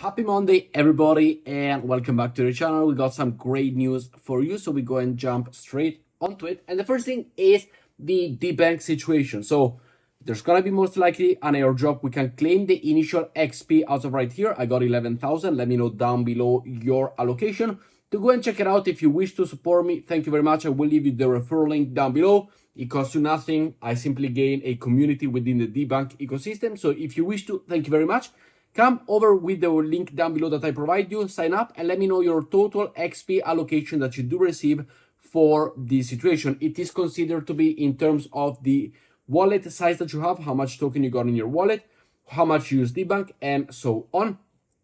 Happy Monday, everybody, and welcome back to the channel. We got some great news for you, so we go and jump straight onto it. And the first thing is the Debank situation. So there's gonna be most likely an airdrop. We can claim the initial XP out of right here. I got 11,000. Let me know down below your allocation to go and check it out. If you wish to support me, thank you very much. I will leave you the referral link down below. It costs you nothing. I simply gain a community within the Debank ecosystem. So if you wish to, thank you very much. Come over with the link down below that I provide you, sign up, and let me know your total XP allocation that you do receive for this situation. It is considered to be in terms of the wallet size that you have, how much token you got in your wallet, how much you use Debank, and so on.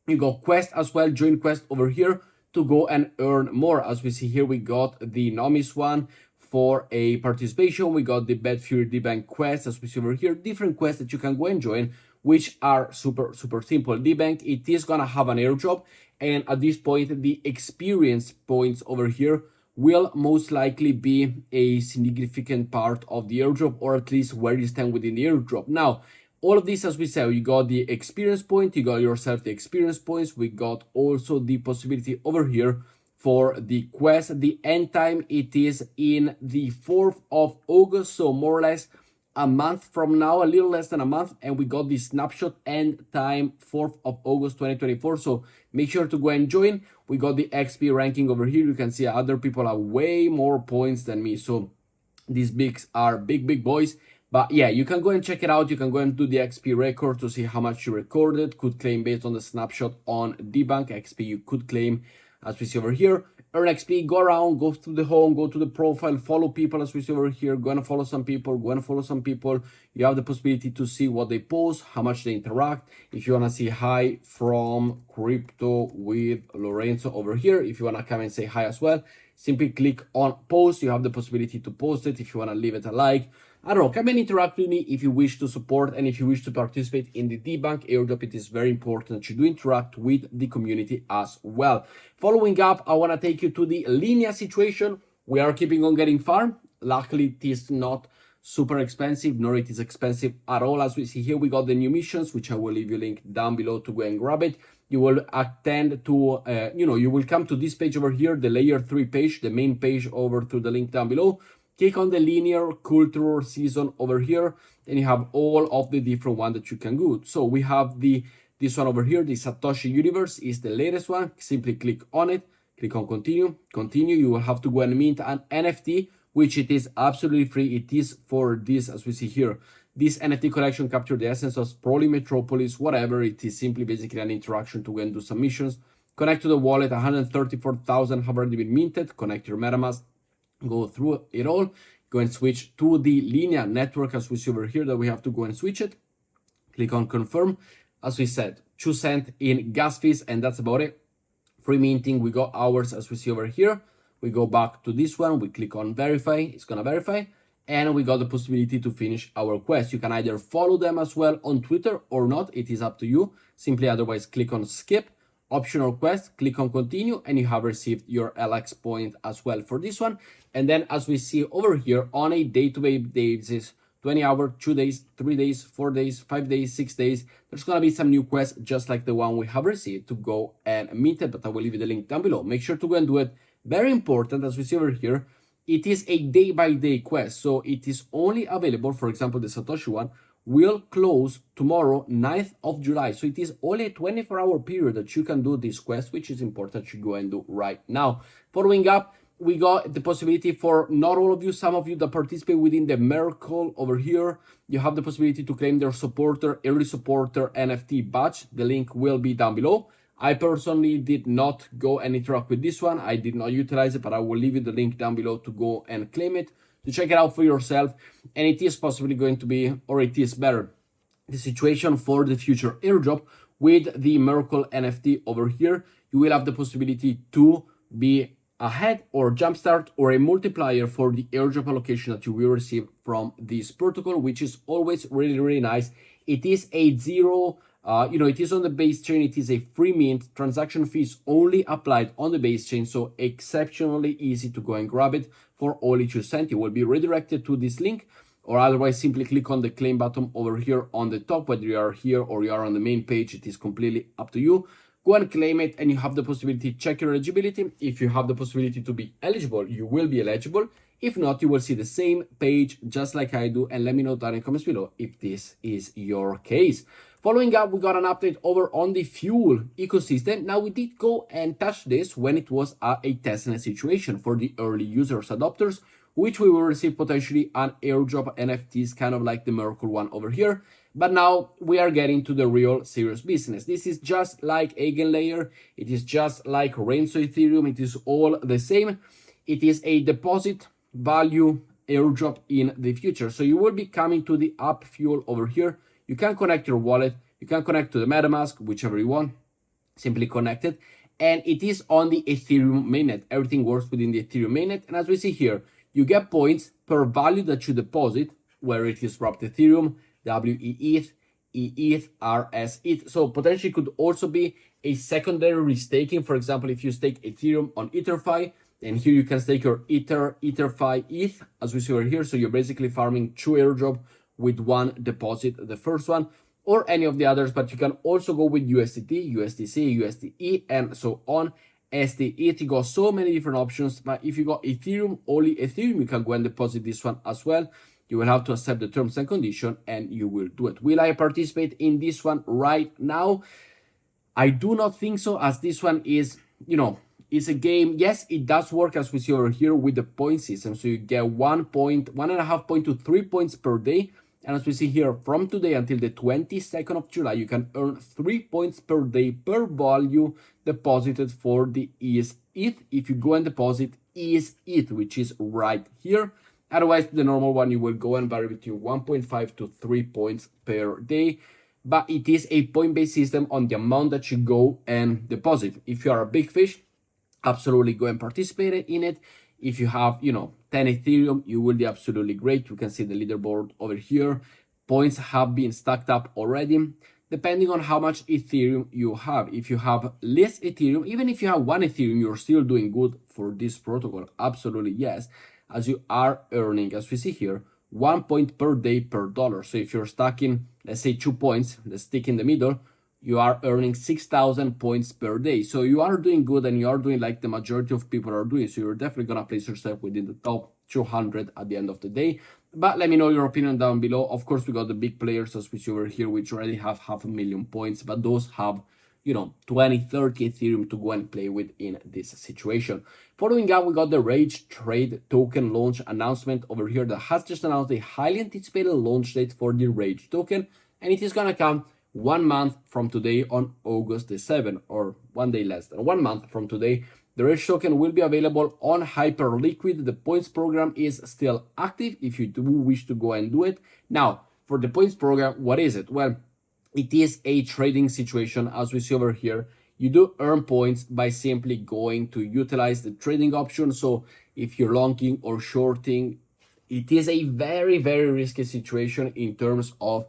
You got quest as well, join quest over here to go and earn more. As we see here, we got the Nomis one for a participation. We got the Betfury Debank quest, as we see over here, different quests that you can go and join, which are super simple. Debank, it is gonna have an airdrop, and at this point the experience points over here will most likely be a significant part of the airdrop, or at least where you stand within the airdrop. Now, all of this, as we said, you got the experience point, you got yourself the experience points. We got also the possibility over here for the quest. The end time, it is in the 4th of August, so more or less a month from now, a little less than a month, and we got the snapshot end time 4th of August 2024. So make sure to go and join. We got the XP ranking over here. You can see other people have way more points than me, so these bigs are big boys. But yeah, you can go and check it out. You can go and do the XP record to see how much you recorded, could claim based on the snapshot on Debank XP. You could claim, as we see over here, earn XP, go around, go to the home, go to the profile, follow people, as we see over here, go and follow some people, go and follow some people. You have the possibility to see what they post, how much they interact. If you want to see hi from crypto with Lorenzo over here, if you want to come and say hi as well, simply click on post. You have the possibility to post it. If you want to leave it a like, I don't know, come and interact with me if you wish to support, and if you wish to participate in the Debank airdrop. It is very important that you do interact with the community as well. Following up, I want to take you to the Linea situation. We are keeping on getting farm. Luckily, it is not super expensive, nor it is expensive at all. As we see here, we got the new missions, which I will leave you a link down below to go and grab it. You will attend to, you will come to this page over here, the layer 3 page, the main page, over to the link down below. Click on the linear cultural season over here, and you have all of the different ones that you can do. So we have this one over here, the Satoshi Universe is the latest one. Simply click on it, click on continue. You will have to go and mint an NFT, which it is absolutely free. It is for this, as we see here, this NFT collection capture the essence of Proli Metropolis, whatever. It is simply basically an interaction to go and do some missions. Connect to the wallet, 134,000 have already been minted. Connect your MetaMask. Go through it all, go and switch to the Linea network, as we see over here that we have to go and switch it. Click on confirm. As we said, 2 cents in gas fees, and that's about it. Free minting, we got ours, as we see over here. We go back to this one, we click on verify, it's gonna verify, and we got the possibility to finish our quest. You can either follow them as well on Twitter or not, it is up to you. Simply otherwise click on skip, optional quest, click on continue, and you have received your LX point as well for this one. And then, as we see over here, on a day-to-day basis, 20 hours, 2 days, 3 days, 4 days, 5 days, 6 days, there's gonna be some new quests just like the one we have received to go and mint it, but I will leave you the link down below. Make sure to go and do it. Very important, as we see over here, it is a day-by-day quest, so it is only available, for example, the Satoshi one will close tomorrow, 9th of July. So it is only a 24-hour period that you can do this quest, which is important to go and do right now. Following up, we got the possibility for not all of you, some of you that participate within the Mercle over here, you have the possibility to claim their supporter, early supporter NFT badge. The link will be down below. I personally did not go and interact with this one. I did not utilize it, but I will leave you the link down below to go and claim it, to check it out for yourself. And it is possibly going to be, or it is better, the situation for the future airdrop with the Mercle NFT over here. You will have the possibility to be ahead or jumpstart or a multiplier for the airdrop allocation that you will receive from this protocol, which is always really nice. It is a zero, it is on the base chain. It is a free mint. Transaction fees only applied on the base chain, so exceptionally easy to go and grab it for only 2 cents. You will be redirected to this link, or otherwise simply click on the claim button over here on the top, whether you are here or you are on the main page. It is completely up to you. go and claim it, and you have the possibility to check your eligibility. If you have the possibility to be eligible, you will be eligible. If not, you will see the same page just like I do, and let me know down in the comments below if this is your case. Following up, we got an update over on the fuel ecosystem. Now, we did go and touch this when it was a testnet situation for the early users, adopters, which we will receive potentially an airdrop NFTs, kind of like the Mercle one over here. But now we are getting to the real serious business. This is just like Eigenlayer. It is just like Renzo Ethereum. It is all the same. It is a deposit value airdrop in the future. So you will be coming to the app fuel over here. You can connect your wallet. You can connect to the MetaMask, whichever you want. Simply connect it. And it is on the Ethereum mainnet. Everything works within the Ethereum mainnet. And as we see here, you get points per value that you deposit, where it is wrapped Ethereum, WEETH, EETH, RSETH. So potentially could also be a secondary restaking. For example, if you stake Ethereum on EtherFi, and here you can stake your EtherFi ETH, as we see over here. So you're basically farming 2 airdrop with 1 deposit, the first one, or any of the others. But you can also go with USDT, USDC, USDE, and so on. STETH, you got so many different options. But if you got Ethereum, only Ethereum, you can go and deposit this one as well. You will have to accept the terms and conditions, and you will do it. Will I participate in this one right now? I do not think so, as this one is, it's a game. Yes, it does work, as we see over here, with the point system. So you get 1.5 point to 3 points per day. And as we see here, from today until the 22nd of July, you can earn 3 points per day per value deposited for the ETH if you go and deposit ETH, which is right here. Otherwise, the normal one, you will go and vary between 1.5 to 3 points per day. But it is a point-based system on the amount that you go and deposit. If you are a big fish, absolutely go and participate in it. If you have, 10 Ethereum, you will be absolutely great. You can see the leaderboard over here. Points have been stacked up already, depending on how much Ethereum you have. If you have less Ethereum, even if you have 1 Ethereum, you're still doing good for this protocol. Absolutely, yes. As you are earning, as we see here, 1 point per day per dollar. So if you're stacking, let's say 2 points, let's stick in the middle, you are earning 6,000 points per day. So you are doing good, and you are doing like the majority of people are doing. So you're definitely going to place yourself within the top 200 at the end of the day. But let me know your opinion down below. Of course, we got the big players, as we see over here, which already have 500,000 points, but those have 20, 30 Ethereum to go and play with in this situation. Following up, we got the Rage Trade token launch announcement over here that has just announced a highly anticipated launch date for the Rage token, and it is going to come 1 month from today on August the 7th, or 1 day less than 1 month from today. The Rage token will be available on Hyperliquid. The points program is still active if you do wish to go and do it. Now, for the points program, what is it? Well, it is a trading situation, as we see over here. You do earn points by simply going to utilize the trading option. So if you're longing or shorting, it is a very, very risky situation in terms of,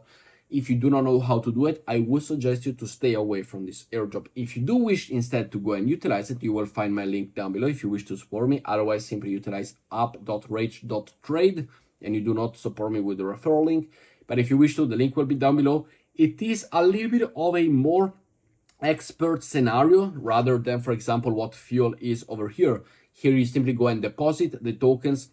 if you do not know how to do it, I would suggest you to stay away from this airdrop. If you do wish instead to go and utilize it, you will find my link down below if you wish to support me. Otherwise, simply utilize app.mercle.xyz, and you do not support me with the referral link. But if you wish to, the link will be down below. It is a little bit of a more expert scenario rather than, for example, what Fuel is over here. Here you simply go and deposit the tokens,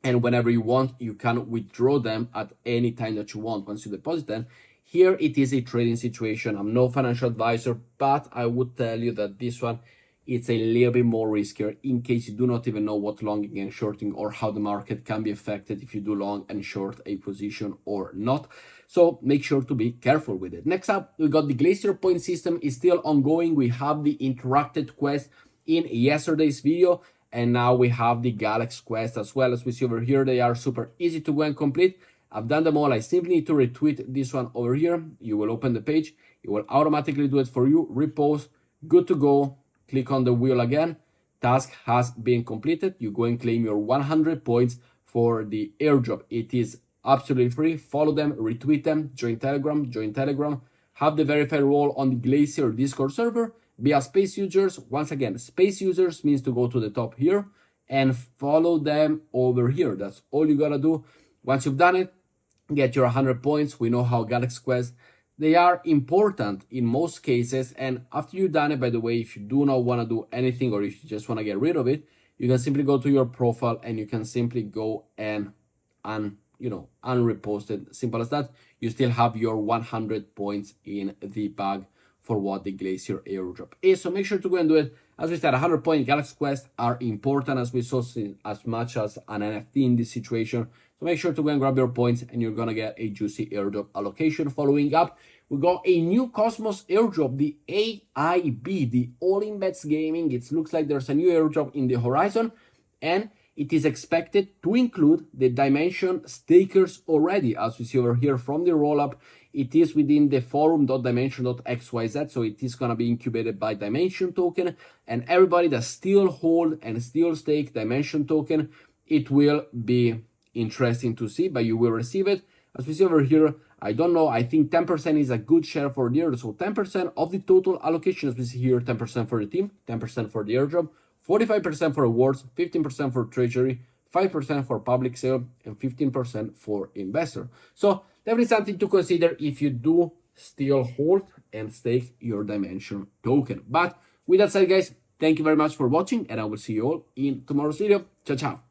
and whenever you want, you can withdraw them at any time that you want once you deposit them. Here it is a trading situation. I'm no financial advisor, but I would tell you that this one, it's a little bit more riskier in case you do not even know what longing and shorting or how the market can be affected if you do long and short a position or not. So make sure to be careful with it. Next up, we got the Glacier point system is still ongoing. We have the interacted quest in yesterday's video, and now we have the Galax quest as well. As we see over here, they are super easy to go and complete. I've done them all. I simply need to retweet this one over here. You will open the page. It will automatically do it for you. Repost. Good to go. Click on the wheel again. Task has been completed. You go and claim your 100 points for the airdrop. It is absolutely free. Follow them, retweet them, join Telegram, have the verified role on the Glacier Discord server, be a space users. Once again, space users means to go to the top here and follow them over here. That's all you gotta do. Once you've done it, get your 100 points. We know how Galax Quest they are important in most cases. And after you've done it, by the way, if you do not want to do anything or if you just want to get rid of it, you can simply go to your profile and you can simply go and unrepost it. Simple as that. You still have your 100 points in the bag for what the Glacier airdrop is. So make sure to go and do it. As we said, 100 point Galax quests are important, as we saw, as much as an NFT in this situation. So make sure to go and grab your points and you're gonna get a juicy airdrop allocation. Following up, we got a new Cosmos airdrop, the AIB, the All in Bets Gaming. It looks like there's a new airdrop in the horizon, and it is expected to include the Dimension stakers already. As we see over here from the rollup, it is within the forum.dimension.xyz, so it is going to be incubated by Dimension token, and everybody that still hold and still stake Dimension token, it will be interesting to see, but you will receive it. As we see over here, I don't know, I think 10% is a good share for the airdrop, so 10% of the total allocation, as we see here, 10% for the team, 10% for the airdrop, 45% for rewards, 15% for treasury, 5% for public sale, and 15% for investor. So definitely something to consider if you do still hold and stake your Dimension token. But with that said, guys, thank you very much for watching, and I will see you all in tomorrow's video. Ciao, ciao.